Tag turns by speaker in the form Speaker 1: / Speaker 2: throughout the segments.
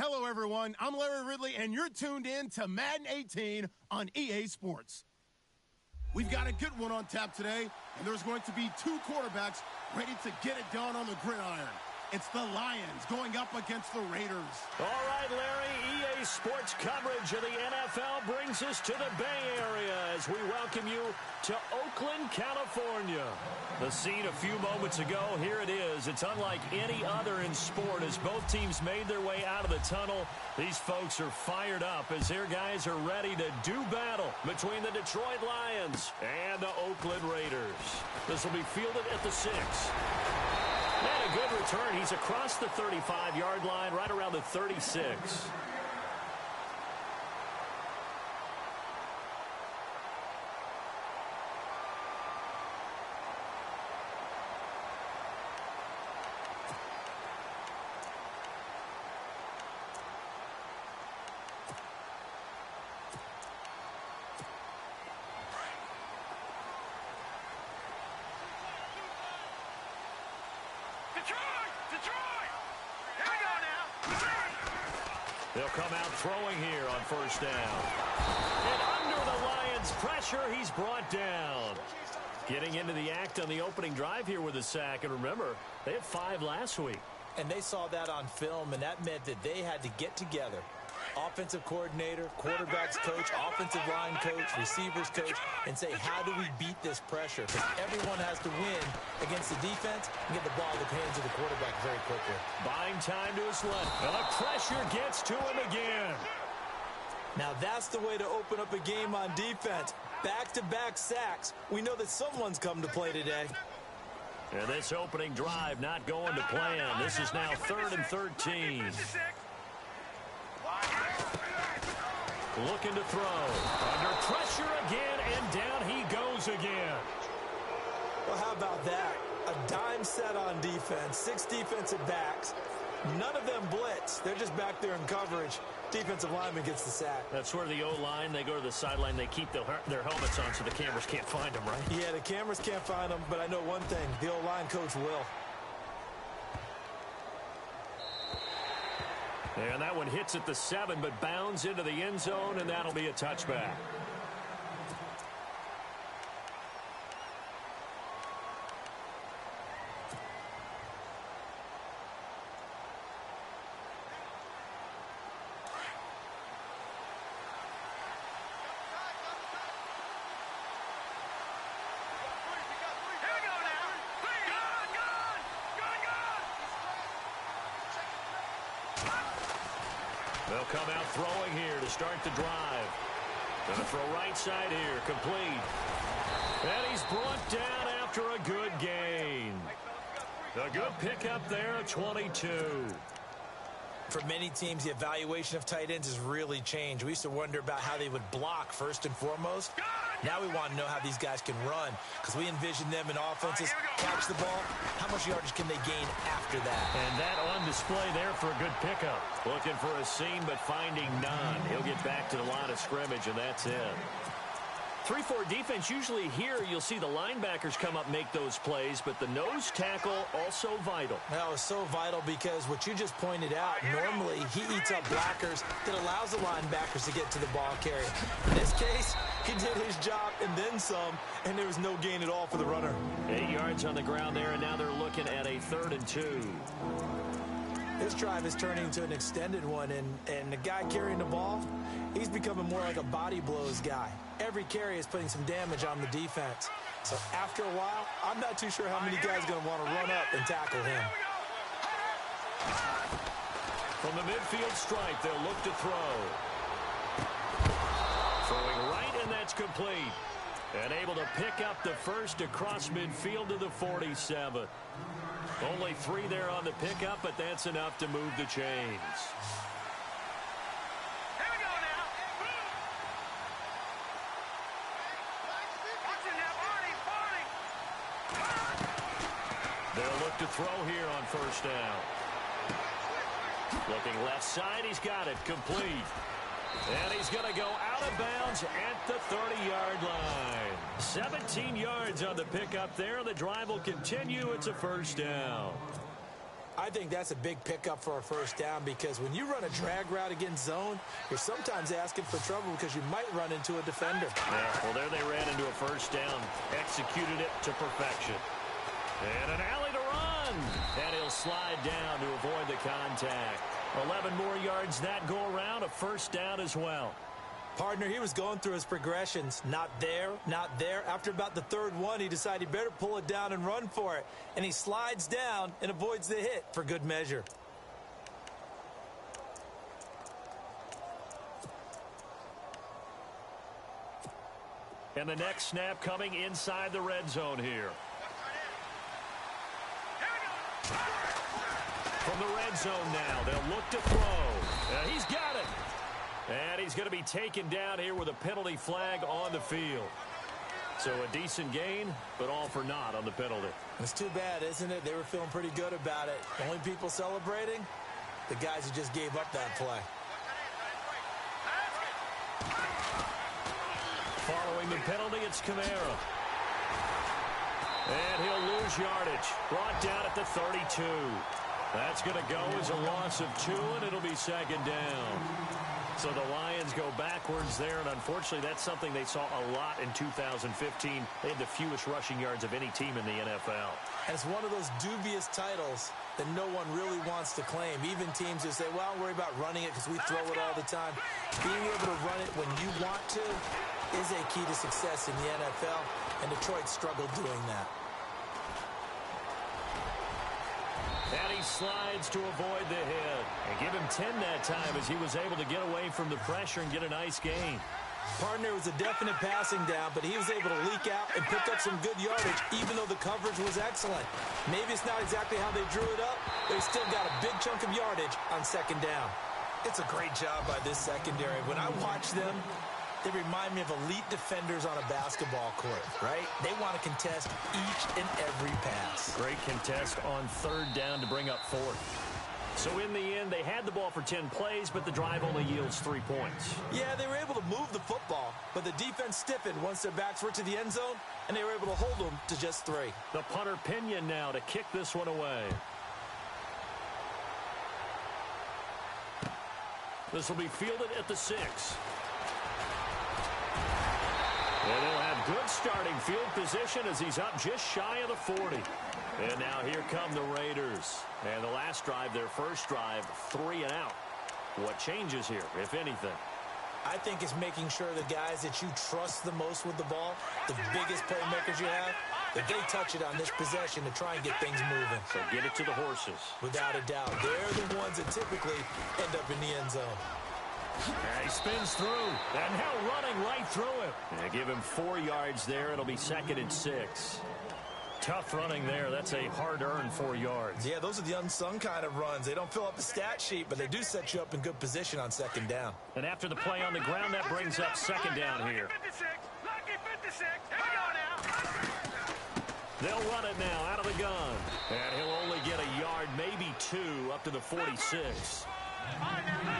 Speaker 1: Hello, everyone. I'm Larry Ridley, and you're tuned in to Madden 18 on EA Sports. We've got a good one on tap today, and there's going to be two quarterbacks ready to get it done on the gridiron. It's the Lions going up against the Raiders.
Speaker 2: All right, Larry, EA Sports coverage of the NFL brings us to the Bay Area as we welcome you to Oakland, California. The scene a few moments ago, here it is. It's unlike any other in sport as both teams made their way out of the tunnel. These folks are fired up as their guys are ready to do battle between the Detroit Lions and the Oakland Raiders. This will be fielded at the 6. And a good return. He's across the 35-yard line, right around the 36. They'll come out throwing here on first down. And under the Lions' pressure, he's brought down. Getting into the act on the opening drive here with a sack. And remember, they had 5 last week.
Speaker 3: And they saw that on film, and that meant that they had to get together. Offensive coordinator, quarterbacks coach, offensive line coach, receivers coach, and say, how do we beat this pressure? Because everyone has to win against the defense and get the ball in the hands of the quarterback very quickly.
Speaker 2: Buying time to his left. And the pressure gets to him again.
Speaker 3: Now that's the way to open up a game on defense. Back-to-back sacks. We know that someone's come to play today.
Speaker 2: And this opening drive not going to plan. This is now 3rd and 13. Looking to throw. Under pressure again, and down he goes again.
Speaker 3: Well, how about that? A dime set on defense, 6 defensive backs. None of them blitz. They're just back there in coverage. Defensive lineman gets the sack.
Speaker 2: That's where the O-line, they go to the sideline, they keep their helmets on so the cameras can't find them, right?
Speaker 3: Yeah, the cameras can't find them, but I know one thing. The O-line coach will.
Speaker 2: And that one hits at the 7, but bounds into the end zone, and that'll be a touchback. They'll come out throwing here to start the drive. Gonna throw right side here, complete. And he's brought down after a good gain. A good pickup there at 22.
Speaker 3: For many teams, the evaluation of tight ends has really changed. We used to wonder about how they would block first and foremost. Now we want to know how these guys can run because we envision them in offenses, catch the ball. How much yardage can they gain after that?
Speaker 2: And that on display there for a good pickup. Looking for a seam, but finding none. He'll get back to the line of scrimmage, and that's it. 3-4 defense, usually here you'll see the linebackers come up make those plays, but the nose tackle also vital.
Speaker 3: That was so vital because what you just pointed out, normally he eats up blockers that allows the linebackers to get to the ball carrier. In this case, he did his job and then some, and there was no gain at all for the runner.
Speaker 2: 8 yards on the ground there, and now they're looking at a 3rd and 2.
Speaker 3: This drive is turning into an extended one, and the guy carrying the ball, he's becoming more like a body blows guy. Every carry is putting some damage on the defense. So after a while, I'm not too sure how many guys are going to want to run up and tackle him.
Speaker 2: From the midfield stripe, they'll look to throw. Throwing right, and that's complete. And able to pick up the first across midfield to the 47. Only 3 there on the pickup, but that's enough to move the chains. They'll look to throw here on first down. Looking left side, he's got it, complete. And he's going to go out of bounds at the 30-yard line. 17 yards on the pickup there. The drive will continue. It's a first down.
Speaker 3: I think that's a big pickup for a first down because when you run a drag route against zone, you're sometimes asking for trouble because you might run into a defender.
Speaker 2: Yeah, well, there they ran into a first down, executed it to perfection. And an alley to run. And he'll slide down to avoid the contact. 11 more yards that go around, a first down as well.
Speaker 3: Partner, he was going through his progressions. Not there, not there. After about the third one, he decided he better pull it down and run for it. And he slides down and avoids the hit for good measure.
Speaker 2: And the next snap coming inside the red zone here. From the red zone now, they'll look to throw. He's got it. And he's going to be taken down here with a penalty flag on the field. So a decent gain, but all for naught on the penalty.
Speaker 3: It's too bad, isn't it? They were feeling pretty good about it. The only people celebrating, the guys who just gave up that play.
Speaker 2: Following the penalty, it's Kamara. And he'll lose yardage. Brought down at the 32. That's going to go as a loss of 2, and it'll be second down. So the Lions go backwards there, and unfortunately that's something they saw a lot in 2015. They had the fewest rushing yards of any team in the NFL.
Speaker 3: And it's one of those dubious titles that no one really wants to claim. Even teams who say, well, don't worry about running it because we throw it all the time. Being able to run it when you want to is a key to success in the NFL, and Detroit struggled doing that.
Speaker 2: And he slides to avoid the hit. And give him 10 that time as he was able to get away from the pressure and get a nice gain.
Speaker 3: Partner, was a definite passing down, but he was able to leak out and pick up some good yardage, even though the coverage was excellent. Maybe it's not exactly how they drew it up, but he still got a big chunk of yardage on second down. It's a great job by this secondary. When I watch them, they remind me of elite defenders on a basketball court, right? They want to contest each and every pass.
Speaker 2: Great contest on third down to bring up fourth. So in the end, they had the ball for 10 plays, but the drive only yields 3 points.
Speaker 3: Yeah, they were able to move the football, but the defense stiffened once their backs were to the end zone, and they were able to hold them to just 3.
Speaker 2: The punter Pinion now to kick this one away. This will be fielded at the 6. And they'll have good starting field position as he's up just shy of the 40. And now here come the Raiders. And the last drive, their first drive, 3 and out. What changes here, if anything?
Speaker 3: I think it's making sure the guys that you trust the most with the ball, the biggest playmakers you have, that they touch it on this possession to try and get things moving.
Speaker 2: So get it to the horses.
Speaker 3: Without a doubt. They're the ones that typically end up in the end zone.
Speaker 2: And he spins through. And now running right through it. And give him 4 yards there. It'll be second and 6. Tough running there. That's a hard-earned 4 yards.
Speaker 3: Yeah, those are the unsung kind of runs. They don't fill up the stat sheet, but they do set you up in good position on second down.
Speaker 2: And after the play on the ground, that brings up second down here.
Speaker 4: Lucky 56. Here we go now.
Speaker 2: They'll run it now out of the gun. And he'll only get a yard, maybe 2, up to the 46.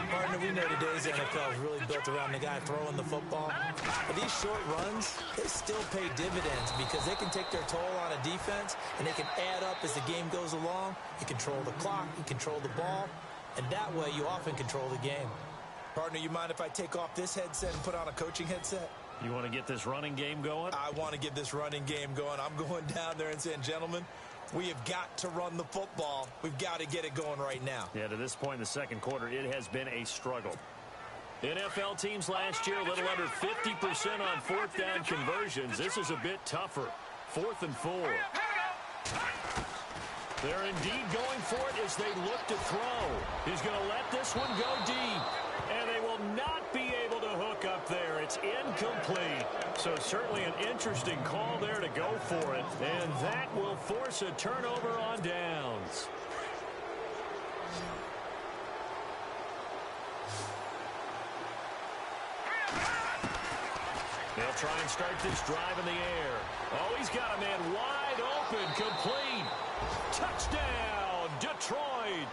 Speaker 3: Partner, we know today's NFL is really built around the guy throwing the football. But these short runs, they still pay dividends because they can take their toll on a defense, and they can add up as the game goes along. You control the clock, you control the ball, and that way you often control the game. Partner, you mind if I take off this headset and put on a coaching headset?
Speaker 2: You want to get this running game going?
Speaker 3: I want to get this running game going. I'm going down there and saying, gentlemen, we have got to run the football. We've got to get it going right now.
Speaker 2: Yeah, to this point in the second quarter, it has been a struggle. NFL teams last year, a little under 50% on fourth down conversions. This is a bit tougher. 4th and 4. They're indeed going for it as they look to throw. He's going to let this one go deep. And they will not be able to hook up there. It's incomplete. So certainly an interesting call there to go for it. And that will force a turnover on downs. They'll try and start this drive in the air. Oh, he's got a man wide open, complete. Touchdown, Detroit.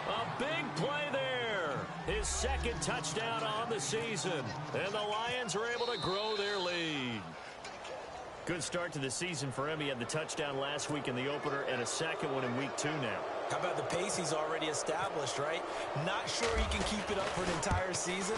Speaker 2: A big play there. His second touchdown on the season. And the Lions are able to grow their lead. Good start to the season for him. He had the touchdown last week in the opener and a second one in week 2 now.
Speaker 3: How about the pace he's already established, right? Not sure he can keep it up for an entire season,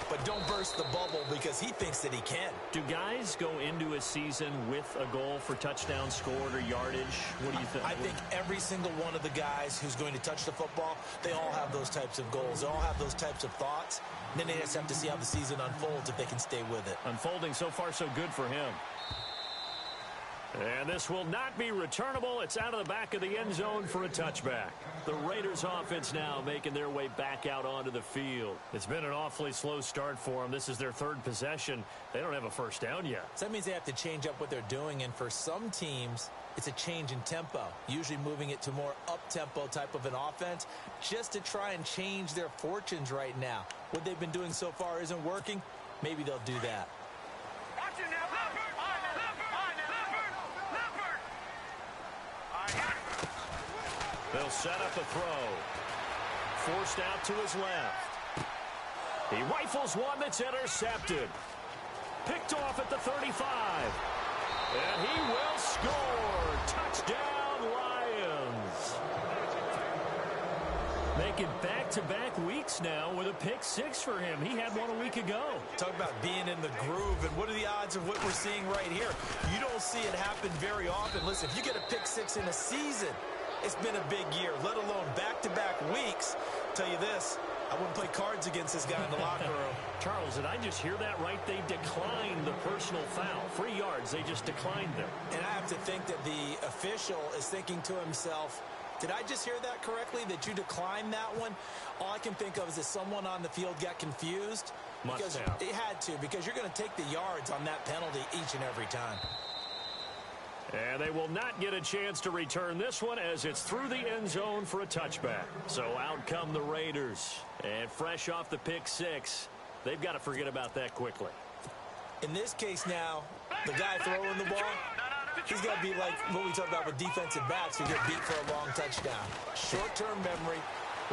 Speaker 3: but don't burst the bubble because he thinks that he can.
Speaker 2: Do guys go into a season with a goal for touchdowns scored or yardage? What do you think?
Speaker 3: I think every single one of the guys who's going to touch the football, they all have those types of goals. They all have those types of thoughts. And then they just have to see how the season unfolds if they can stay with it.
Speaker 2: Unfolding so far so good for him. And this will not be returnable. It's out of the back of the end zone for a touchback. The Raiders offense now making their way back out onto the field. It's been an awfully slow start for them. This is their 3rd possession. They don't have a first down yet.
Speaker 3: So that means they have to change up what they're doing. And for some teams, it's a change in tempo. Usually moving it to more up-tempo type of an offense just to try and change their fortunes right now. What they've been doing so far isn't working. Maybe they'll do that.
Speaker 4: Watch it now, Leopard!
Speaker 2: They'll set up a throw. Forced out to his left. He rifles one that's intercepted. Picked off at the 35. And he will score. Touchdown, Lions. Making back-to-back weeks now with a pick 6 for him. He had one a week ago.
Speaker 3: Talk about being in the groove, and what are the odds of what we're seeing right here? You don't see it happen very often. Listen, if you get a pick 6 in a season, it's been a big year, let alone back-to-back weeks. Tell you this, I wouldn't play cards against this guy in the locker room.
Speaker 2: Charles, did I just hear that right? They declined the personal foul. 3 yards, they just declined them.
Speaker 3: And I have to think that the official is thinking to himself, did I just hear that correctly, that you declined that one? All I can think of is that someone on the field got confused.
Speaker 2: Must have.
Speaker 3: It had to, because you're going to take the yards on that penalty each and every time.
Speaker 2: And they will not get a chance to return this one as it's through the end zone for a touchback. So out come the Raiders. And fresh off the pick 6, they've got to forget about that quickly.
Speaker 3: In this case now, the guy throwing the ball, he's got to be like what we talked about with defensive backs who get beat for a long touchdown. Short-term memory,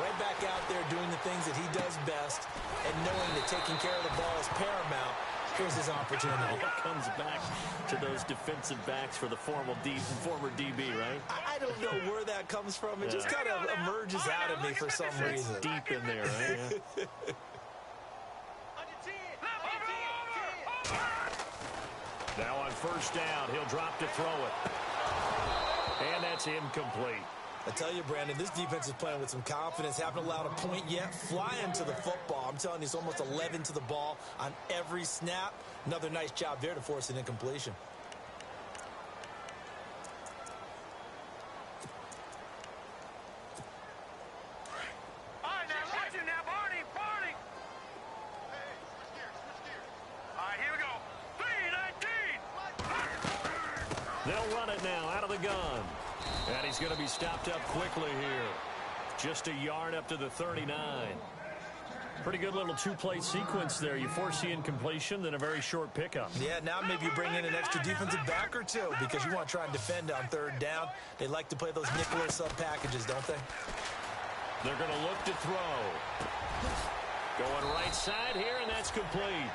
Speaker 3: right back out there doing the things that he does best, and knowing that taking care of the ball is paramount. Here's his opportunity.
Speaker 2: It comes back to those defensive backs for the former DB, right?
Speaker 3: I don't know where that comes from. It just kind of emerges out of me for some reason.
Speaker 2: Deep in there, right? Yeah. Now on first down, he'll drop to throw it. And that's incomplete.
Speaker 3: I tell you, Brandon, this defense is playing with some confidence. Haven't allowed a point yet. Flying to the football. I'm telling you, it's almost 11 to the ball on every snap. Another nice job there to force an incompletion.
Speaker 4: All right, now, watch it now, Barney. Hey, switch gears. All right, here we go. 3-19.
Speaker 2: They'll run it now out of the gun. And he's going to be stopped up quickly here. Just a yard up to the 39. Pretty good little 2-play sequence there. You force the incompletion, then a very short pickup.
Speaker 3: Yeah, now maybe you bring in an extra defensive back or two because you want to try and defend on 3rd down. They like to play those nickel or sub packages, don't they?
Speaker 2: They're going to look to throw. Going right side here, and that's complete.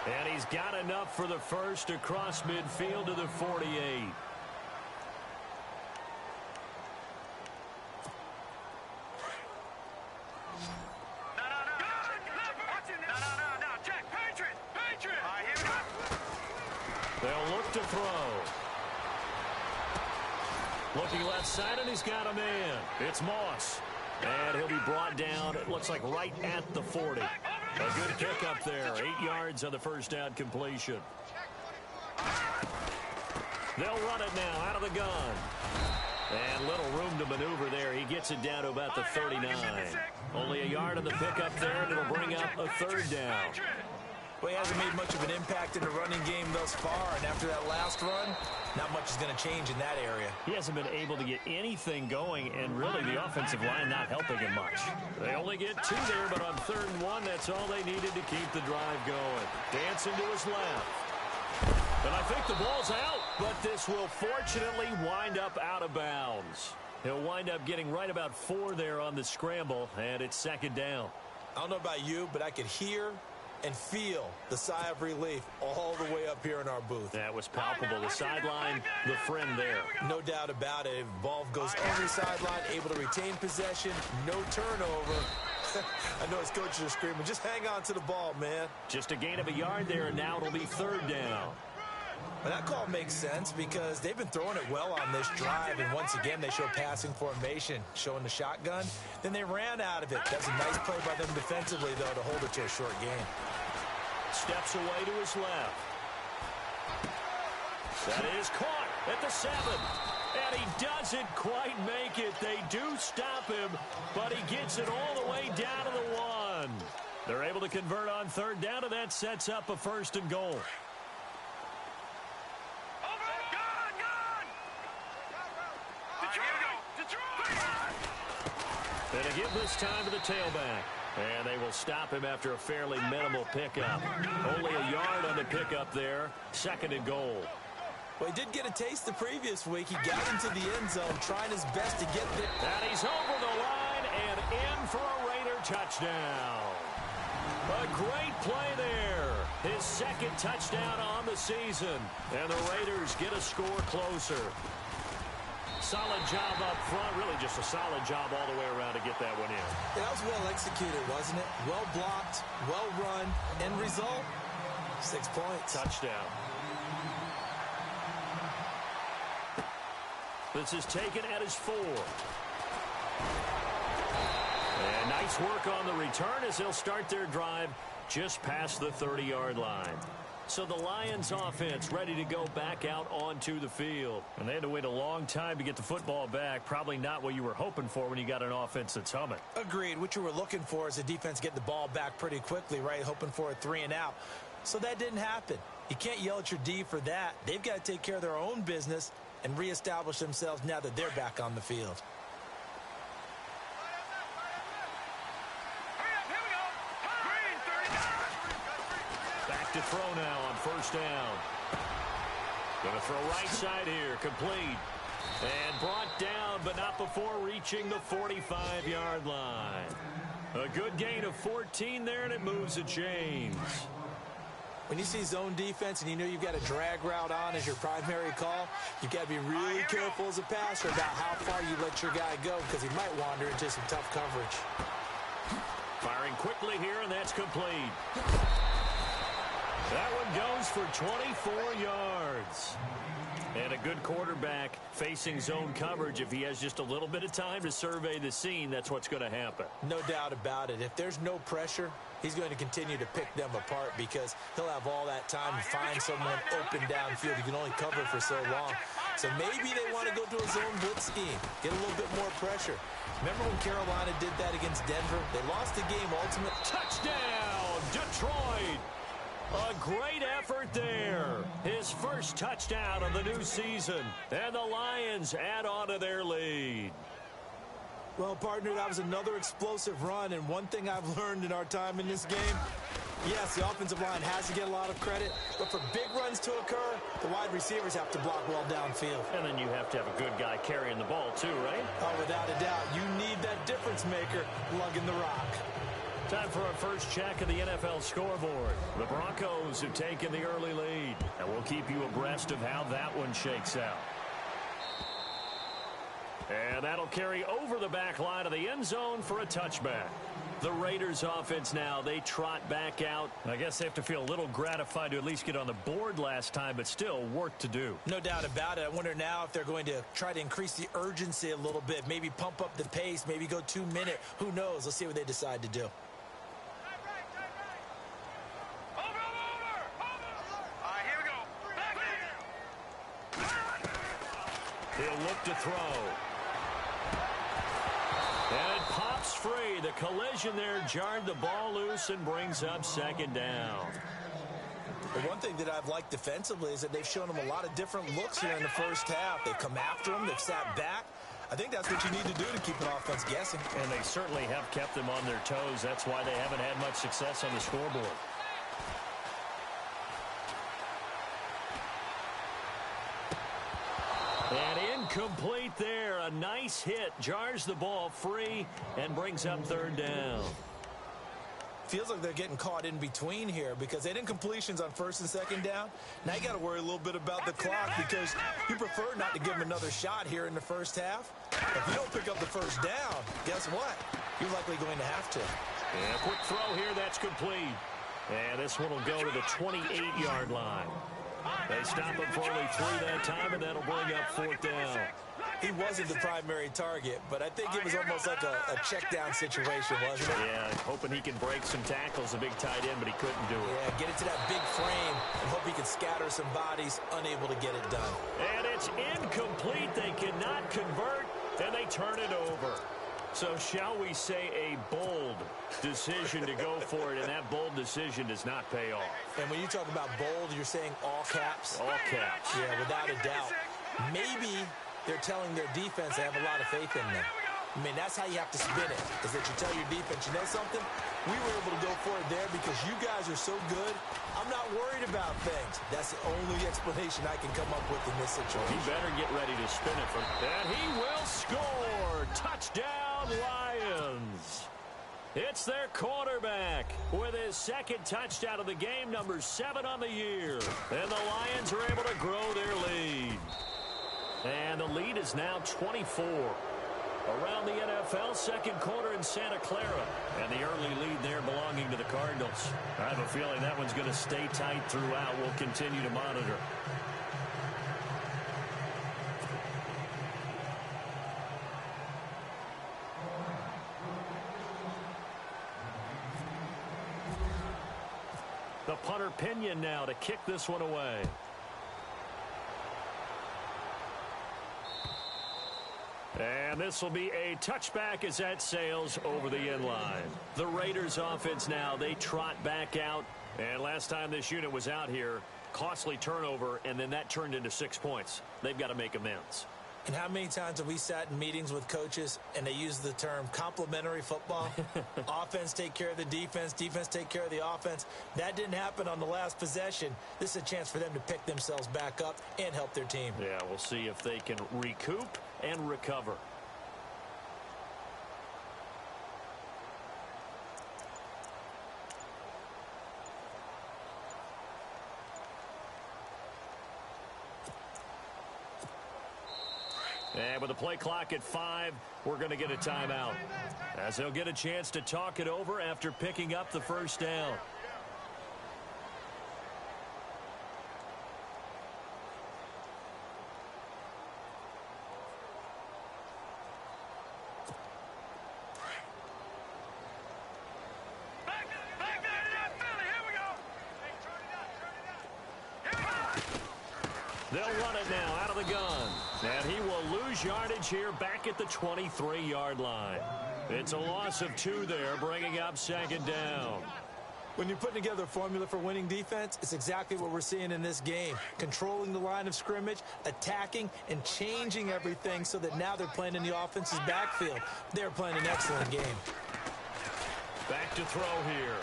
Speaker 2: And he's got enough for the first across midfield to the 48. They'll look to throw. Looking left side, and he's got a man. It's Moss. And he'll be brought down, it looks like right at the 40. A good pick up there. 8 yards on the first down completion. They'll run it now out of the gun. And little room to maneuver there. He gets it down to about the 39. Only a yard on the pickup there, and it'll bring up a 3rd down.
Speaker 3: Well, he hasn't made much of an impact in the running game thus far, and after that last run, not much is going to change in that area.
Speaker 2: He hasn't been able to get anything going, and really the offensive line not helping him much. They only get 2 there, but on 3rd and 1, that's all they needed to keep the drive going. Dancing to his left. And I think the ball's out, but this will fortunately wind up out of bounds. He'll wind up getting right about 4 there on the scramble, and it's 2nd down.
Speaker 3: I don't know about you, but I could hear and feel the sigh of relief all the way up here in our booth.
Speaker 2: That was palpable. The sideline, the friend there.
Speaker 3: No doubt about it. Ball goes over the sideline, able to retain possession, no turnover. I know his coaches are screaming, just hang on to the ball, man.
Speaker 2: Just a gain of a yard there, and now it'll be third down.
Speaker 3: Well, that call makes sense because they've been throwing it well on this drive, and once again, they show passing formation, showing the shotgun. Then they ran out of it. That's a nice play by them defensively, though, to hold it to a short game.
Speaker 2: Steps away to his left. That is caught at the 7. And he doesn't quite make it. They do stop him, but he gets it all the way down to the 1. They're able to convert on third down, and that sets up a 1st and goal. And a give this time to the tailback. And they will stop him after a fairly minimal pickup. Only a yard on the pickup there. 2nd and goal.
Speaker 3: Well, he did get a taste the previous week. He got into the end zone, trying his best to get there.
Speaker 2: And he's over the line and in for a Raider touchdown. A great play there. His 2nd touchdown on the season. And the Raiders get a score closer. Solid job up front. Really just a solid job all the way around to get that one in.
Speaker 3: Yeah, that was well executed, wasn't it? Well blocked, well run. End result, 6 points.
Speaker 2: Touchdown. This is taken at his 4. And nice work on the return as they'll start their drive just past the 30-yard line. So the Lions offense ready to go back out onto the field. And they had to wait a long time to get the football back. Probably not what you were hoping for when you got an offense that's humming.
Speaker 3: Agreed. What you were looking for is the defense getting the ball back pretty quickly, right? Hoping for a 3 and out. So that didn't happen. You can't yell at your D for that. They've got to take care of their own business and reestablish themselves now that they're back on the field.
Speaker 2: Back to throw now on 1st down. Going to throw right side here, complete. And brought down, but not before reaching the 45-yard line. A good gain of 14 there, and it moves the chains.
Speaker 3: When you see zone defense and you know you've got a drag route on as your primary call, you've got to be really careful as a passer about how far you let your guy go because he might wander into some tough coverage.
Speaker 2: Firing quickly here, and that's complete. That one goes for 24 yards. And a good quarterback facing zone coverage. If he has just a little bit of time to survey the scene, that's what's going to happen.
Speaker 3: No doubt about it. If there's no pressure, he's going to continue to pick them apart because he'll have all that time to find someone open downfield. You can only cover for so long. So maybe they want to go to a zone blitz scheme, get a little bit more pressure. Remember when Carolina did that against Denver? They lost the game ultimately.
Speaker 2: Touchdown, Detroit! A great effort there. His first touchdown of the new season. And the Lions add on to their lead.
Speaker 3: Well, partner, that was another explosive run. And one thing I've learned in our time in this game, yes, the offensive line has to get a lot of credit. But for big runs to occur, the wide receivers have to block well downfield.
Speaker 2: And then you have to have a good guy carrying the ball too, right?
Speaker 3: Oh, without a doubt. You need that difference maker lugging the rock.
Speaker 2: Time for our first check of the NFL scoreboard. The Broncos have taken the early lead, and we'll keep you abreast of how that one shakes out. And that'll carry over the back line of the end zone for a touchback. The Raiders offense now, they trot back out. I guess they have to feel a little gratified to at least get on the board last time, but still work to do.
Speaker 3: No doubt about it. I wonder now if they're going to try to increase the urgency a little bit, maybe pump up the pace, maybe go 2 minute. Who knows? Let's see what they decide to do.
Speaker 2: He'll look to throw. And it pops free. The collision there jarred the ball loose and brings up 2nd down.
Speaker 3: The one thing that I've liked defensively is that they've shown them a lot of different looks here in the first half. They've come after them. They've sat back. I think that's what you need to do to keep an offense guessing.
Speaker 2: And they certainly have kept them on their toes. That's why they haven't had much success on the scoreboard. And incomplete there. A nice hit. Jars the ball free and brings up 3rd down.
Speaker 3: feels like they're getting caught in between here because they didn't completions on first and second down. Now you got to worry a little bit about the clock because you prefer not to give them another shot here in the first half. If you don't pick up the first down, guess what? You're likely going to have to.
Speaker 2: And a quick throw here, that's complete. And this one will go to the 28-yard line. They stop him for only 3 that time, and that'll bring up 4th down.
Speaker 3: He wasn't the primary target, but I think it was almost like a check-down situation, wasn't it?
Speaker 2: Yeah, hoping he can break some tackles, a big tight end, but he couldn't do it.
Speaker 3: Yeah, get into that big frame and hope he can scatter some bodies, unable to get it done.
Speaker 2: And it's incomplete. They cannot convert, and they turn it over. So shall we say a bold decision to go for it, and that bold decision does not pay off.
Speaker 3: And when you talk about bold, you're saying all caps?
Speaker 2: All caps.
Speaker 3: Yeah, without a doubt. Maybe they're telling their defense they have a lot of faith in them. I mean, that's how you have to spin it, is that you tell your defense, you know something? We were able to go for it there because you guys are so good. I'm not worried about things. That's the only explanation I can come up with in this situation.
Speaker 2: He better get ready to spin it. And he will score. Touchdown, Lions. It's their quarterback with his second touchdown of the game, number 7 on the year. And the Lions are able to grow their lead. And the lead is now 24. Around the NFL, second quarter in Santa Clara. And the early lead there belonging to the Cardinals. I have a feeling that one's going to stay tight throughout. We'll continue to monitor. The punter Pinion now to kick this one away. And this will be a touchback as that sails over the end line. The Raiders offense now, they trot back out. And last time this unit was out here, costly turnover, and then that turned into 6 points. They've got to make amends.
Speaker 3: And how many times have we sat in meetings with coaches and they use the term complementary football? Offense take care of the defense, defense take care of the offense. That didn't happen on the last possession. This is a chance for them to pick themselves back up and help their team.
Speaker 2: Yeah, we'll see if they can recoup and recover. And with the play clock at 5, we're going to get a timeout, as they'll get a chance to talk it over after picking up the first down. They'll run it now out of the gun. And he will lose yardage here back at the 23-yard line. It's a loss of 2 there, bringing up second down.
Speaker 3: When you're putting together a formula for winning defense, it's exactly what we're seeing in this game. Controlling the line of scrimmage, attacking, and changing everything so that now they're playing in the offense's backfield. They're playing an excellent game.
Speaker 2: Back to throw here.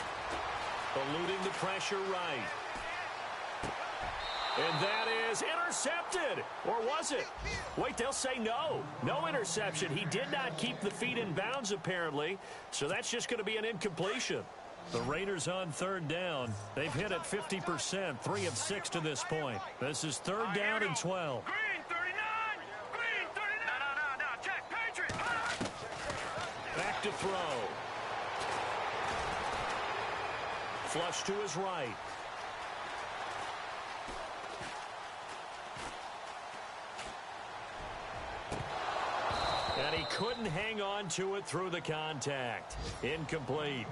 Speaker 2: Eluding the pressure right. And that is intercepted. Or was it? Wait, they'll say no. No interception. He did not keep the feet in bounds, apparently. So that's just going to be an incompletion. The Raiders on third down. They've hit at 50%, 3 of 6 to this point. This is third down and 12.
Speaker 4: Green 39. Green 39. No. Check. Patriot.
Speaker 2: Back to throw. Flush to his right. And he couldn't hang on to it through the contact. Incomplete.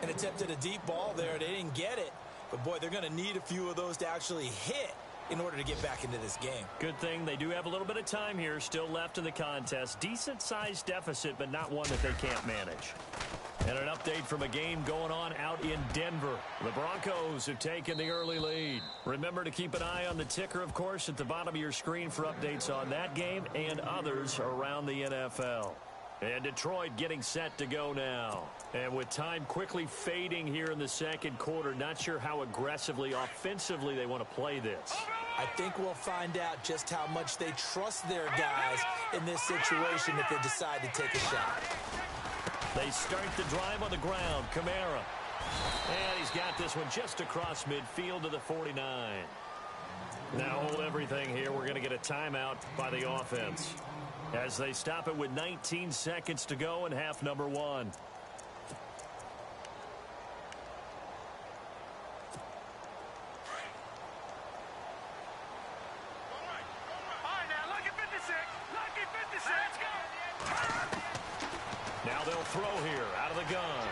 Speaker 3: And attempted a deep ball there. They didn't get it. But, boy, they're going to need a few of those to actually hit in order to get back into this game.
Speaker 2: Good thing they do have a little bit of time here still left in the contest. Decent-sized deficit, but not one that they can't manage. And an update from a game going on out in Denver. The Broncos have taken the early lead. Remember to keep an eye on the ticker, of course, at the bottom of your screen for updates on that game and others around the NFL. And Detroit getting set to go now. And with time quickly fading here in the second quarter, not sure how aggressively, offensively they want to play this.
Speaker 3: I think we'll find out just how much they trust their guys in this situation if they decide to take a shot.
Speaker 2: They start the drive on the ground. Kamara. And he's got this one just across midfield to the 49. Now hold everything here. We're going to get a timeout by the offense as they stop it with 19 seconds to go in half number 1.
Speaker 4: All right, now, lucky 56. Lucky 56. Let's go.
Speaker 2: Now they'll throw here out of the gun.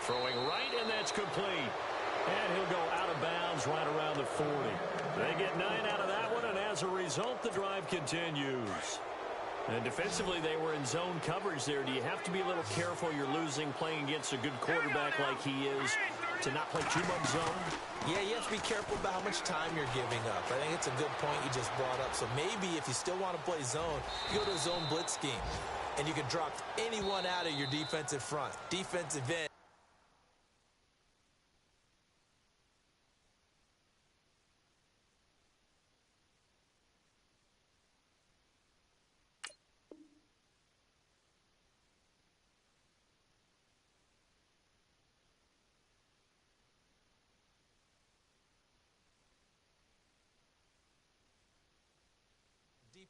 Speaker 2: Throwing right, and that's complete. And he'll go out of bounds right around the 40. They get 9 out of that one, and as a result, the drive continues. And defensively, they were in zone coverage there. Do you have to be a little careful? You're losing playing against a good quarterback like he is to not play too much zone?
Speaker 3: Yeah, you have to be careful about how much time you're giving up. I think it's a good point you just brought up. So maybe if you still want to play zone, you go to a zone blitz scheme, and you can drop anyone out of your defensive front, defensive end.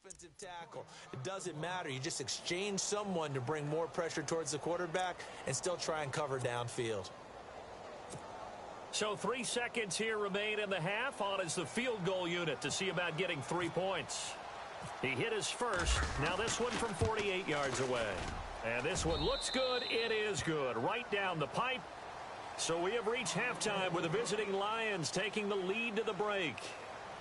Speaker 3: Defensive tackle. It doesn't matter. You just exchange someone to bring more pressure towards the quarterback and still try and cover downfield.
Speaker 2: So 3 seconds here remain in the half. On is the field goal unit to see about getting 3 points. He hit his first. Now this one from 48 yards away. And this one looks good. It is good. Right down the pipe. So we have reached halftime with the visiting Lions taking the lead to the break.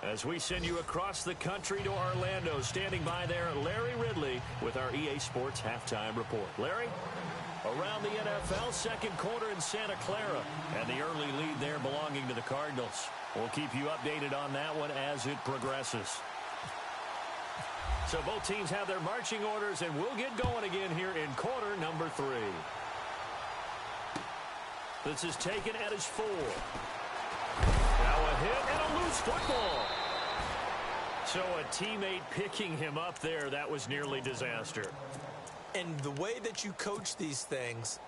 Speaker 2: As we send you across the country to Orlando, standing by there, Larry Ridley with our EA Sports Halftime Report. Larry? Around the NFL, second quarter in Santa Clara, and the early lead there belonging to the Cardinals. We'll keep you updated on that one as it progresses. So both teams have their marching orders, and we'll get going again here in quarter number 3. This is taken at his 4. Now a hit and a loose football. So a teammate picking him up there, that was nearly disaster.
Speaker 3: And the way that you coach these things,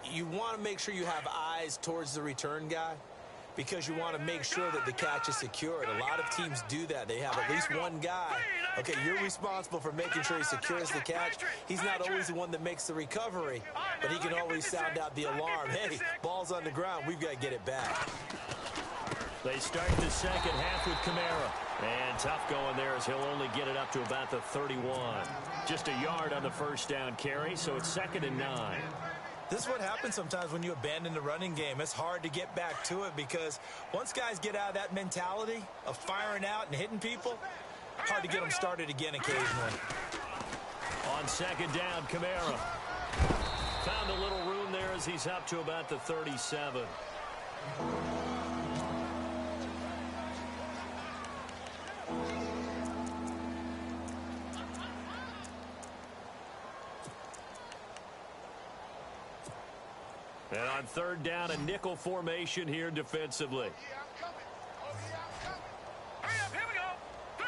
Speaker 3: you want to make sure you have eyes towards the return guy because you want to make sure that the catch is secured. A lot of teams do that. They have at least one guy. Okay, you're responsible for making sure he secures the catch. He's not always the one that makes the recovery, but he can always sound out the alarm. Hey, ball's on the ground. We've got to get it back.
Speaker 2: They start the second half with Kamara. And tough going there as he'll only get it up to about the 31. Just a yard on the first down carry, so it's 2nd and 9.
Speaker 3: This is what happens sometimes when you abandon the running game. It's hard to get back to it because once guys get out of that mentality of firing out and hitting people, hard to get them started again occasionally.
Speaker 2: On 2nd down, Kamara. Found a little room there as he's up to about the 37. And on 3rd down, a nickel formation here defensively.
Speaker 4: Hurry up, here we go. 3-19.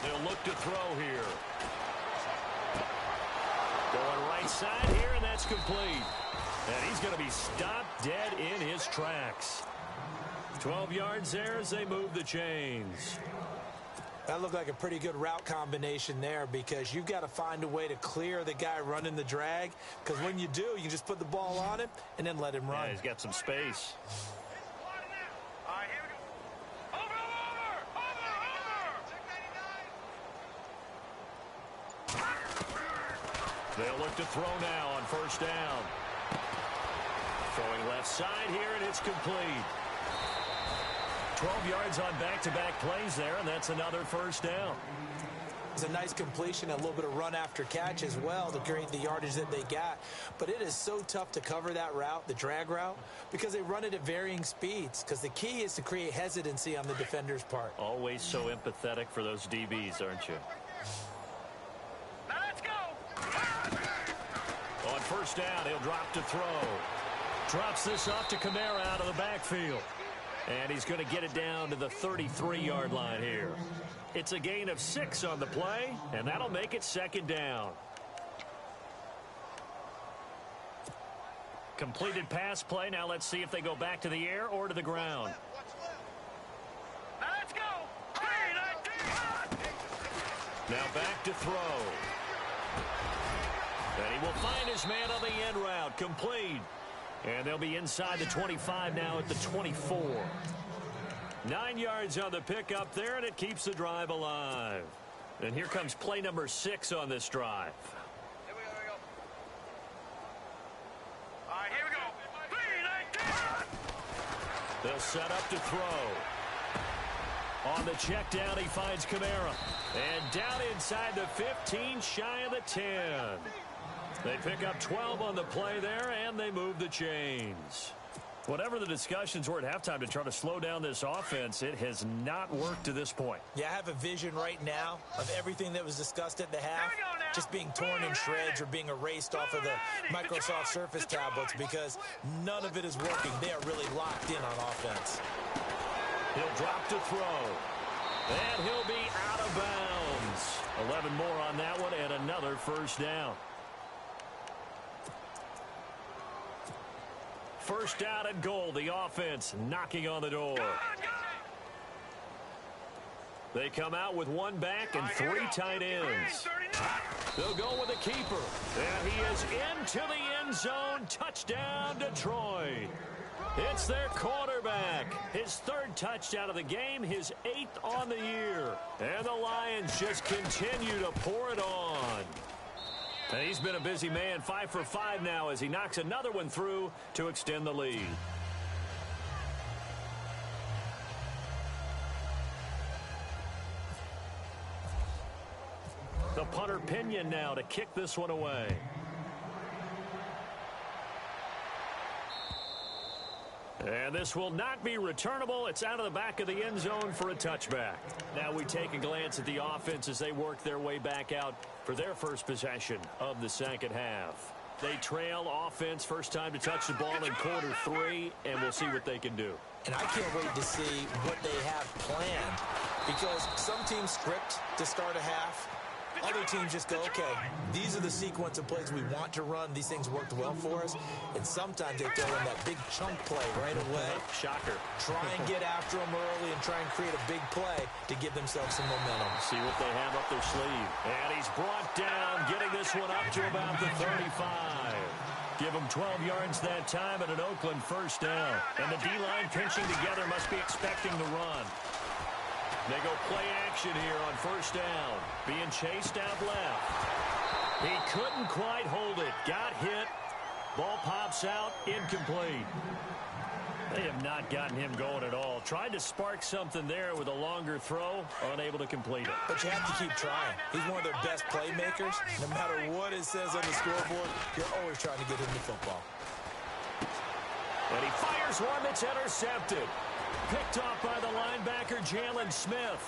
Speaker 2: They'll look to throw here. Going right side here, and that's complete. And he's going to be stopped dead in his tracks. 12 yards there as they move the chains.
Speaker 3: That looked like a pretty good route combination there because you've got to find a way to clear the guy running the drag because when you do, you can just put the ball on him and then let him run.
Speaker 2: Yeah, he's got some space.
Speaker 4: All right, here we go. Over.
Speaker 2: They'll look to throw now on 1st down. Throwing left side here, and it's complete. 12 yards on back-to-back plays there, and that's another 1st down.
Speaker 3: It's a nice completion, a little bit of run after catch as well to create the yardage that they got. But it is so tough to cover that route, the drag route, because they run it at varying speeds. Because the key is to create hesitancy on the defender's part.
Speaker 2: Always so empathetic for those DBs, aren't you?
Speaker 4: Now let's go.
Speaker 2: On 1st down, he'll drop to throw. Drops this off to Kamara out of the backfield. And he's going to get it down to the 33-yard line here. It's a gain of 6 on the play, and that'll make it 2nd down. Completed pass play. Now let's see if they go back to the air or to the ground.
Speaker 4: Now let's go.
Speaker 2: Now back to throw. And he will find his man on the end route. Complete. And they'll be inside the 25 now at the 24. 9 yards on the pickup there, and it keeps the drive alive. And here comes play number 6 on this drive.
Speaker 4: Here we go. All right, here we go. 3-19.
Speaker 2: They'll set up to throw. On the check down, he finds Kamara. And down inside the 15, shy of the 10. They pick up 12 on the play there, and they move the chains. Whatever the discussions were at halftime to try to slow down this offense, it has not worked to this point.
Speaker 3: Yeah, I have a vision right now of everything that was discussed at the half just being torn in shreds or being erased off of the Microsoft Surface tablets because none of it is working. They are really locked in on offense.
Speaker 2: He'll drop to throw. And he'll be out of bounds. 11 more on that one and another 1st down. 1st down and goal. The offense knocking on the door. They come out with 1 back and 3 tight ends. They'll go with a keeper. And he is into the end zone. Touchdown, Detroit. It's their quarterback. His 3rd touchdown of the game, his 8th on the year. And the Lions just continue to pour it on. And he's been a busy man, 5 for 5 now as he knocks another one through to extend the lead. The punter Pinion now to kick this one away. And this will not be returnable. It's out of the back of the end zone for a touchback. Now we take a glance at the offense as they work their way back out for their first possession of the 2nd half. They trail offense, first time to touch the ball in quarter 3, and we'll see what they can do.
Speaker 3: And I can't wait to see what they have planned because some teams script to start a half. Other teams just go, okay, these are the sequence of plays we want to run. These things worked well for us. And sometimes they throw in that big chunk play right away.
Speaker 2: Shocker.
Speaker 3: Try and get after them early and try and create a big play to give themselves some momentum.
Speaker 2: See what they have up their sleeve. And he's brought down, getting this one up to about the 35. Give him 12 yards that time and an Oakland 1st down. And the D-line pinching together must be expecting the run. They go play action here on 1st down. Being chased out left. He couldn't quite hold it. Got hit. Ball pops out. Incomplete. They have not gotten him going at all. Tried to spark something there with a longer throw. Unable to complete it.
Speaker 3: But you have to keep trying. He's one of their best playmakers. No matter what it says on the scoreboard, you're always trying to get him the football.
Speaker 2: And he fires one that's intercepted. Picked off by the linebacker, Jalen Smith.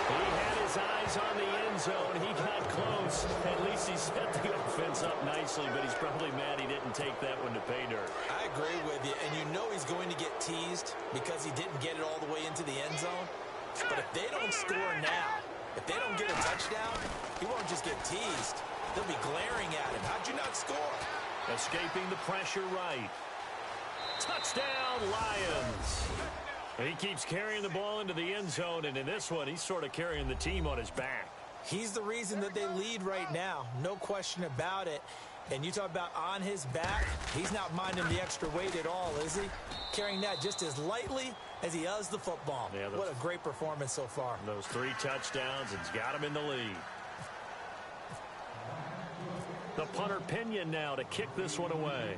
Speaker 2: He had his eyes on the end zone. He got close. At least he set the offense up nicely, but he's probably mad he didn't take that one to pay dirt.
Speaker 3: I agree with you, and you know he's going to get teased because he didn't get it all the way into the end zone. But if they don't score now, if they don't get a touchdown, he won't just get teased. They'll be glaring at him. How'd you not score?
Speaker 2: Escaping the pressure right. Touchdown, Lions. He keeps carrying the ball into the end zone, and in this one, he's sort of carrying the team on his back.
Speaker 3: He's the reason that they lead right now. No question about it. And you talk about on his back, he's not minding the extra weight at all, is he? Carrying that just as lightly as he does the football. Yeah, what a great performance so far.
Speaker 2: Those 3 touchdowns, it's got him in the lead. The punter Pinion now to kick this one away.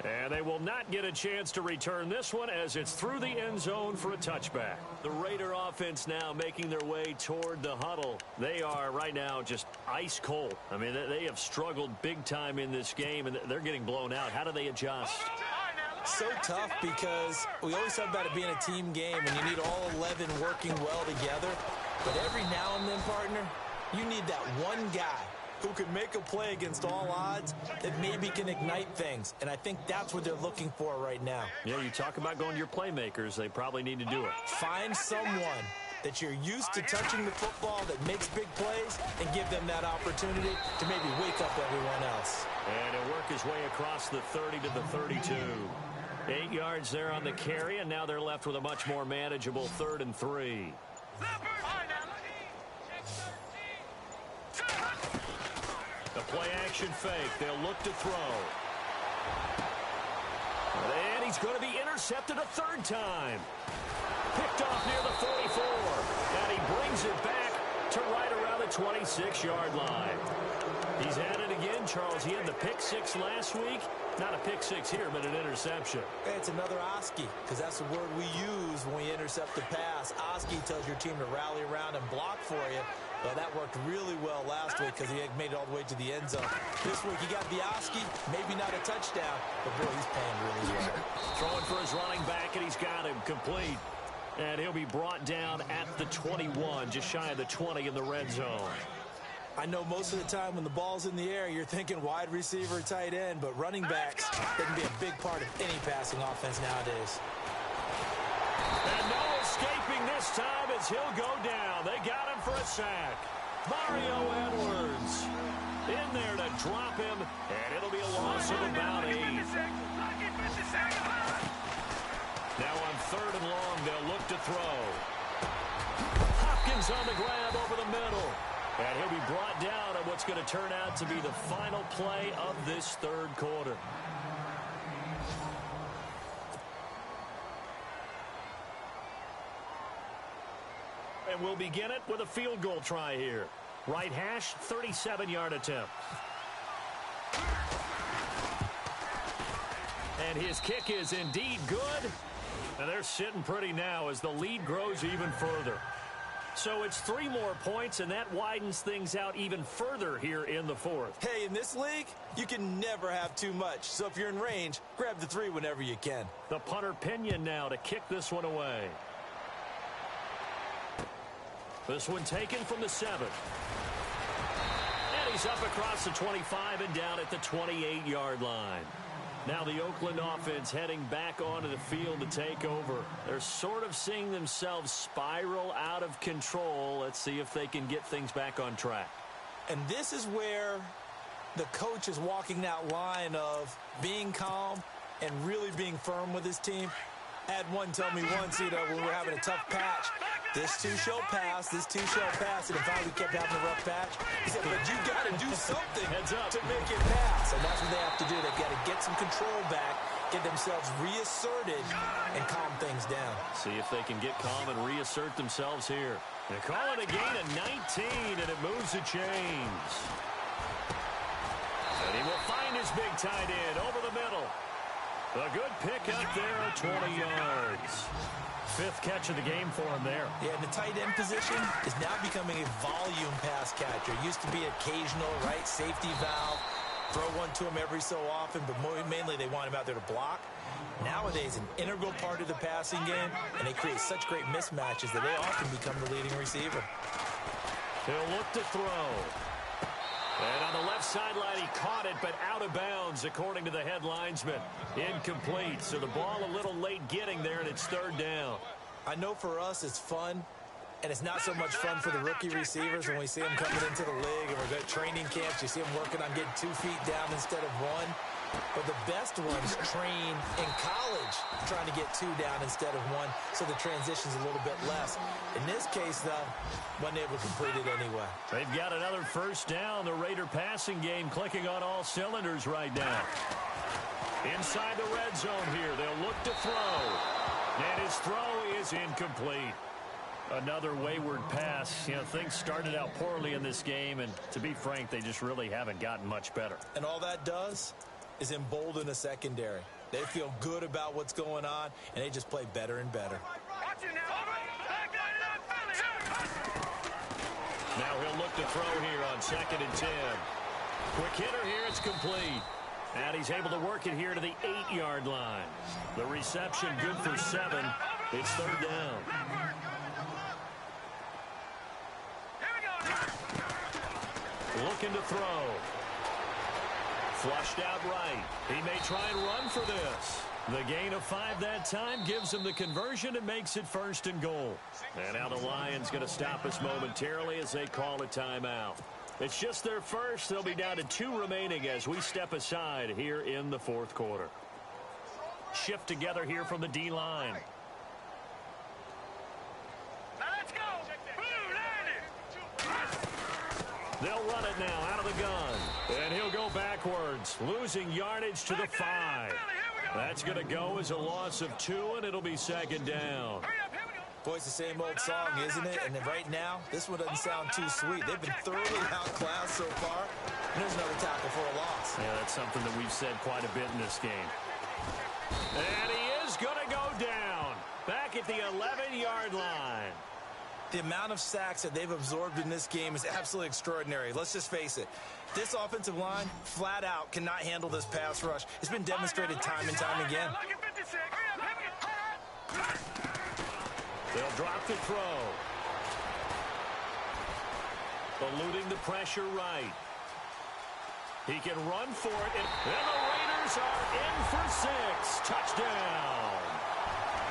Speaker 2: And they will not get a chance to return this one as it's through the end zone for a touchback. The Raider offense now making their way toward the huddle. They are right now just ice cold. I mean, they have struggled big time in this game, and they're getting blown out. How do they adjust?
Speaker 3: So tough because we always talk about it being a team game, and you need all 11 working well together. But every now and then, partner, you need that one guy who can make a play against all odds that maybe can ignite things. And I think that's what they're looking for right now.
Speaker 2: Yeah, you talk about going to your playmakers. They probably need to do it.
Speaker 3: Find someone that you're used to touching the football that makes big plays and give them that opportunity to maybe wake up everyone else.
Speaker 2: And he'll work his way across the 30 to the 32. 8 yards there on the carry, and now they're left with a much more manageable 3rd and 3. The play-action fake. They'll look to throw. And he's going to be intercepted a 3rd time. Picked off near the 44. And he brings it back to right around the 26-yard line. He's at it again, Charles. He had the pick 6 last week. Not a pick 6 here, but an interception.
Speaker 3: It's another Oski, because that's the word we use when we intercept the pass. Oski tells your team to rally around and block for you. Well, that worked really well last week because he had made it all the way to the end zone. This week he got the Oski, maybe not a touchdown, but boy, he's playing really well.
Speaker 2: Throwing for his running back, and he's got him complete. And he'll be brought down at the 21, just shy of the 20 in the red zone.
Speaker 3: I know most of the time when the ball's in the air, you're thinking wide receiver, tight end, but running backs can be a big part of any passing offense nowadays.
Speaker 2: And no escaping this time as he'll go down. They got him for a sack. Mario Edwards in there to drop him, and it'll be a loss of about 8. Now on 3rd and long, they'll look to throw. Hopkins on the grab over the middle. And he'll be brought down on what's going to turn out to be the final play of this 3rd quarter. And we'll begin it with a field goal try here. Right hash, 37-yard attempt. And his kick is indeed good. And they're sitting pretty now as the lead grows even further. So it's 3 more points, and that widens things out even further here in the 4th.
Speaker 3: Hey, in this league, you can never have too much. So if you're in range, grab the 3 whenever you can.
Speaker 2: The punter Pinion now to kick this one away. This one taken from the 7. And he's up across the 25 and down at the 28-yard line. Now the Oakland offense heading back onto the field to take over. They're sort of seeing themselves spiral out of control. Let's see if they can get things back on track.
Speaker 3: And this is where the coach is walking that line of being calm and really being firm with his team. I had one tell me once, when we were having a tough patch, this too shall pass, this too shall pass, and if we kept having a rough patch, he said, but you got to do something to make it pass. And that's what they have to do. They've got to get some control back, get themselves reasserted, and calm things down.
Speaker 2: See if they can get calm and reassert themselves here. They call it a gain of 19, and it moves the chains. And he will find his big tight end over the middle. A good pick up there at 20 yards. 5th catch of the game for him there.
Speaker 3: Yeah, and the tight end position is now becoming a volume pass catcher. It used to be occasional, right, safety valve. Throw one to him every so often, but mainly they want him out there to block. Nowadays, an integral part of the passing game, and they create such great mismatches that they often become the leading receiver.
Speaker 2: He'll look to throw. And on the left sideline, he caught it, but out of bounds, according to the head linesman. Incomplete, so the ball a little late getting there, and it's 3rd down.
Speaker 3: I know for us it's fun, and it's not so much fun for the rookie receivers when we see them coming into the league, and we're at training camps. You see them working on getting 2 feet down instead of 1. But the best ones train in college trying to get 2 down instead of 1, so the transition's a little bit less. In this case, though, wasn't able to complete it anyway.
Speaker 2: They've got another 1st down. The Raider passing game clicking on all cylinders right now. Inside the red zone here, they'll look to throw. And his throw is incomplete. Another wayward pass. Things started out poorly in this game, and to be frank, they just really haven't gotten much better.
Speaker 3: And all that does is embolden a secondary. They feel good about what's going on, and they just play better and better.
Speaker 2: Now he'll look to throw here on 2nd and 10. Quick hitter here, it's complete. And he's able to work it here to the 8-yard line. The reception good for 7. It's 3rd down. looking to throw. Flushed out right. He may try and run for this. The gain of 5 that time gives him the conversion and makes it 1st and goal. And now the Lions going to stop us momentarily as they call a timeout. It's just their first. They'll be down to 2 remaining as we step aside here in the 4th quarter. Shift together here from the D-line.
Speaker 4: Now let's go. Blue,
Speaker 2: They'll run it now out of the gun. And he'll go backwards, losing yardage to the 5. That's going to go as a loss of 2, and it'll be 2nd down.
Speaker 3: Boy, it's the same old song, isn't it? And right now, this one doesn't sound too sweet. They've been thoroughly outclassed so far. And there's another tackle for a loss.
Speaker 2: Yeah, that's something that we've said quite a bit in this game. And he is going to go down. Back at the 11-yard line.
Speaker 3: The amount of sacks that they've absorbed in this game is absolutely extraordinary. Let's just face it. This offensive line, flat out, cannot handle this pass rush. It's been demonstrated time and time again.
Speaker 2: They'll drop the throw. Eluding the pressure right. He can run for it. And the Raiders are in for 6. Touchdown.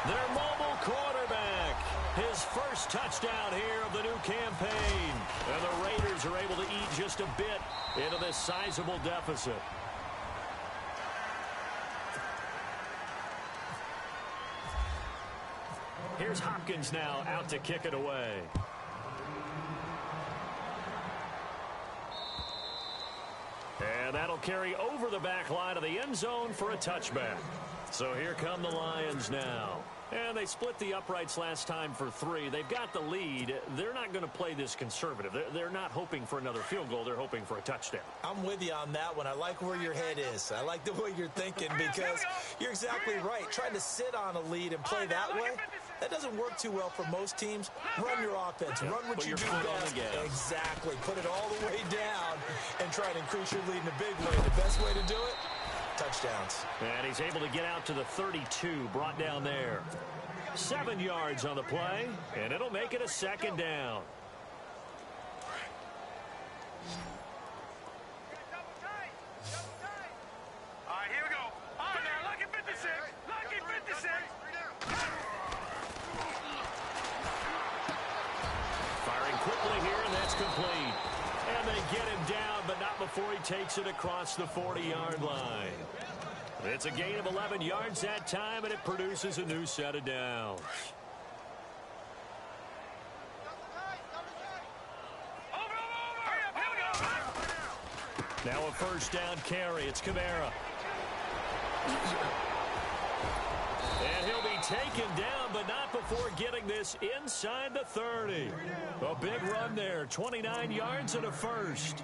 Speaker 2: Their mobile quarterback. His first touchdown here of the new campaign. And the Raiders are able to eat just a bit into this sizable deficit. Here's Hopkins now out to kick it away. And that'll carry over the back line of the end zone for a touchback. So here come the Lions now. And they split the uprights last time for 3. They've got the lead. They're not going to play this conservative. They're not hoping for another field goal. They're hoping for a touchdown.
Speaker 3: I'm with you on that one. I like where your head is. I like the way you're thinking because you're exactly right. Trying to sit on a lead and play that way, that doesn't work too well for most teams. Run your offense. Run what you do best. Exactly. Put it all the way down and try to increase your lead in a big way. The best way to do it, touchdowns.
Speaker 2: And he's able to get out to the 32, brought down there. 7 yards on the play, and it'll make it a 2nd down.
Speaker 4: All right, here we go. All right, now, lucky 56. Lucky 56.
Speaker 2: Firing quickly here, and that's complete. And they get him down, but not before he takes it across the 40-yard line. It's a gain of 11 yards that time, and it produces a new set of downs. Now a 1st down carry. It's Kamara. And he'll be taken down, but not before getting this inside the 30. A big run there. 29 yards and a 1st.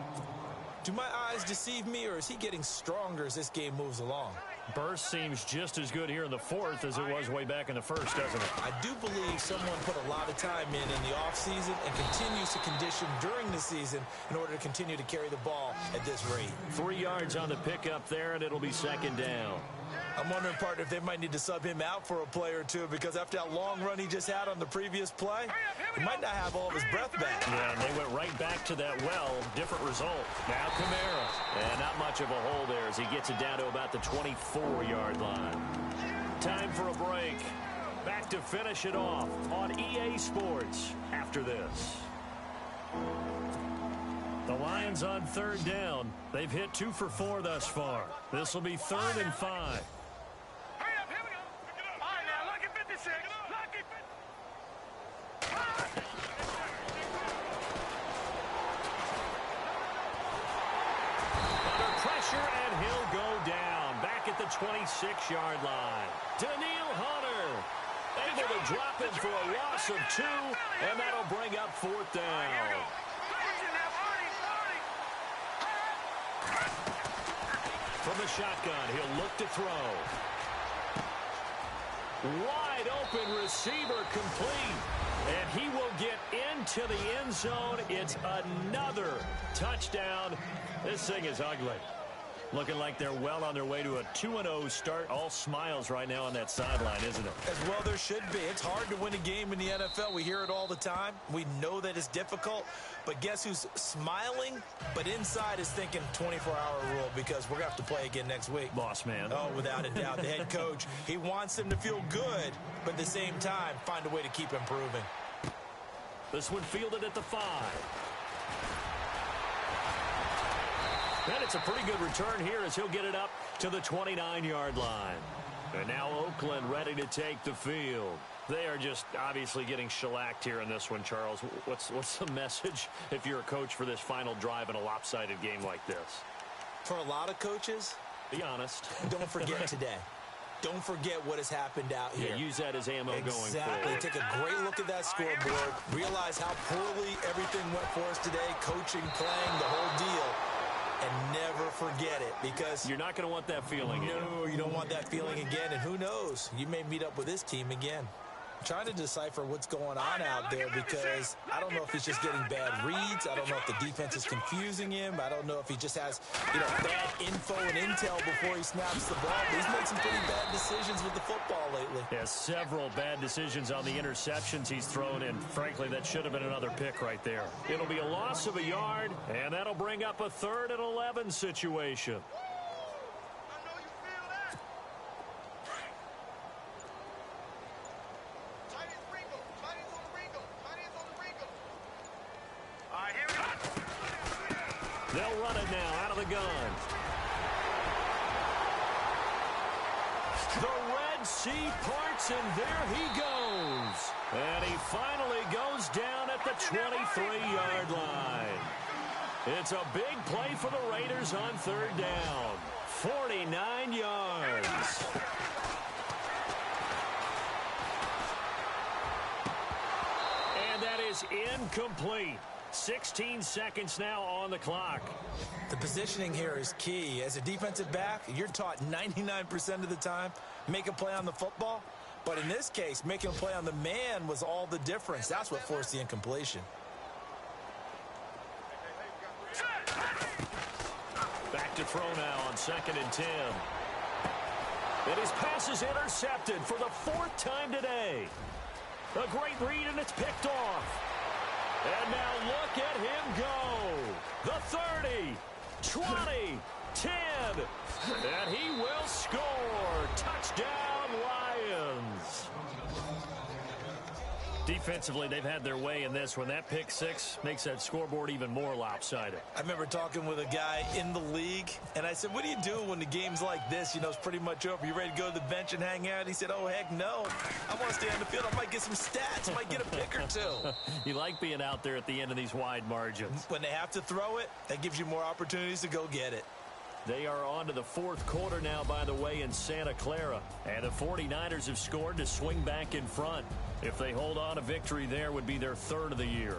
Speaker 3: Do my eyes deceive me, or is he getting stronger as this game moves along?
Speaker 2: Burst seems just as good here in the 4th as it was way back in the 1st, doesn't it?
Speaker 3: I do believe someone put a lot of time in the offseason and continues to condition during the season in order to continue to carry the ball at this rate.
Speaker 2: 3 yards on the pickup there, and it'll be 2nd down.
Speaker 3: I'm wondering, partner, if they might need to sub him out for a play or two because after that long run he just had on the previous play, he might not have all of his breath back.
Speaker 2: Yeah, and they went right back to that well. Different result. Now Kamara. And not much of a hole there as he gets it down to about the 24-yard line. Time for a break. Back to finish it off on EA Sports after this. The Lions on 3rd down. They've hit 2 for 4 thus far. This will be 3rd and 5. Under pressure, and he'll go down. Back at the 26-yard line. Daniil Hunter able to drop it for a loss of 2, and that'll bring up 4th down. From the shotgun, he'll look to throw. Wide open receiver complete. And he will get into the end zone. It's another touchdown. This thing is ugly. Looking like they're well on their way to a 2-0 start. All smiles right now on that sideline, isn't it?
Speaker 3: As well there should be. It's hard to win a game in the NFL. We hear it all the time. We know that it's difficult. But guess who's smiling, but inside is thinking 24-hour rule because we're going to have to play again next week.
Speaker 2: Boss man.
Speaker 3: Oh, without a doubt. The head coach, he wants them to feel good, but at the same time, find a way to keep improving.
Speaker 2: This one fielded at the 5. And it's a pretty good return here as he'll get it up to the 29-yard line. And now Oakland ready to take the field. They are just obviously getting shellacked here in this one, Charles. What's the message if you're a coach for this final drive in a lopsided game like this?
Speaker 3: For a lot of coaches,
Speaker 2: be honest.
Speaker 3: Don't forget today. Don't forget what has happened out here.
Speaker 2: Yeah, use that as ammo going forward.
Speaker 3: Exactly. Take a great look at that scoreboard. Realize how poorly everything went for us today. Coaching, playing, the whole deal. And never forget it because
Speaker 2: you're not going to want that feeling again.
Speaker 3: No, you don't want that feeling again. And who knows? You may meet up with this team again. I'm trying to decipher what's going on out there because I don't know if he's just getting bad reads. I don't know if the defense is confusing him. I don't know if he just has, bad info and intel before he snaps the ball. But he's made some pretty bad decisions with the football lately.
Speaker 2: Yeah, several bad decisions on the interceptions he's thrown in. Frankly, that should have been another pick right there. It'll be a loss of a yard, and that'll bring up a 3rd and 11 situation. They'll run it now out of the gun. The Red Sea parts, and there he goes. And he finally goes down at the 23-yard line. It's a big play for the Raiders on 3rd down. 49 yards. And that is incomplete. 16 seconds now on the clock.
Speaker 3: The positioning here is key. As a defensive back, you're taught 99% of the time, make a play on the football. But in this case, making a play on the man was all the difference. That's what forced the incompletion.
Speaker 2: Back to throw now on 2nd and 10. And his pass is intercepted for the 4th time today. A great read, and it's picked off. And now look at him go. The 30, 20, 10. And he will score. Touchdown, Lions. Defensively, they've had their way in this one. That pick 6 makes that scoreboard even more lopsided.
Speaker 3: I remember talking with a guy in the league, and I said, what do you do when the game's like this? It's pretty much over. You ready to go to the bench and hang out? He said, oh, heck no. I want to stay on the field. I might get some stats. I might get a pick or 2.
Speaker 2: You like being out there at the end of these wide margins.
Speaker 3: When they have to throw it, that gives you more opportunities to go get it.
Speaker 2: They are on to the 4th quarter now, by the way, in Santa Clara. And the 49ers have scored to swing back in front. If they hold on, a victory there would be their 3rd of the year.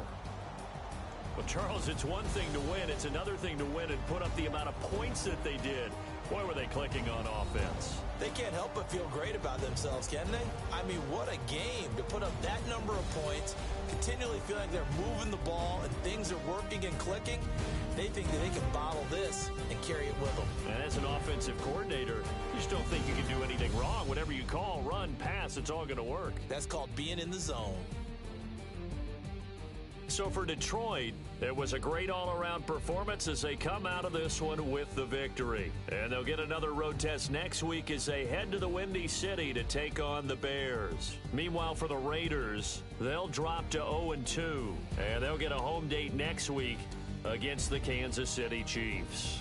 Speaker 2: Well, Charles, it's one thing to win. It's another thing to win and put up the amount of points that they did. Boy, were they clicking on offense.
Speaker 3: They can't help but feel great about themselves, can they? I mean, what a game to put up that number of points, continually feel like they're moving the ball and things are working and clicking. They think that they can bottle this and carry it with them.
Speaker 2: And as an offensive coordinator, you just don't think you can do anything wrong. Whatever you call, run, pass, it's all going to work.
Speaker 3: That's called being in the zone.
Speaker 2: So for Detroit, it was a great all-around performance as they come out of this one with the victory. And they'll get another road test next week as they head to the Windy City to take on the Bears. Meanwhile, for the Raiders, they'll drop to 0-2, and they'll get a home date next week against the Kansas City Chiefs.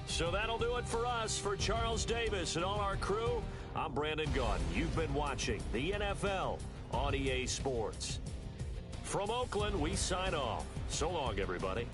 Speaker 2: So that'll do it for us. For Charles Davis and all our crew, I'm Brandon Gaudin. You've been watching the NFL on EA Sports. From Oakland, we sign off. So long, everybody.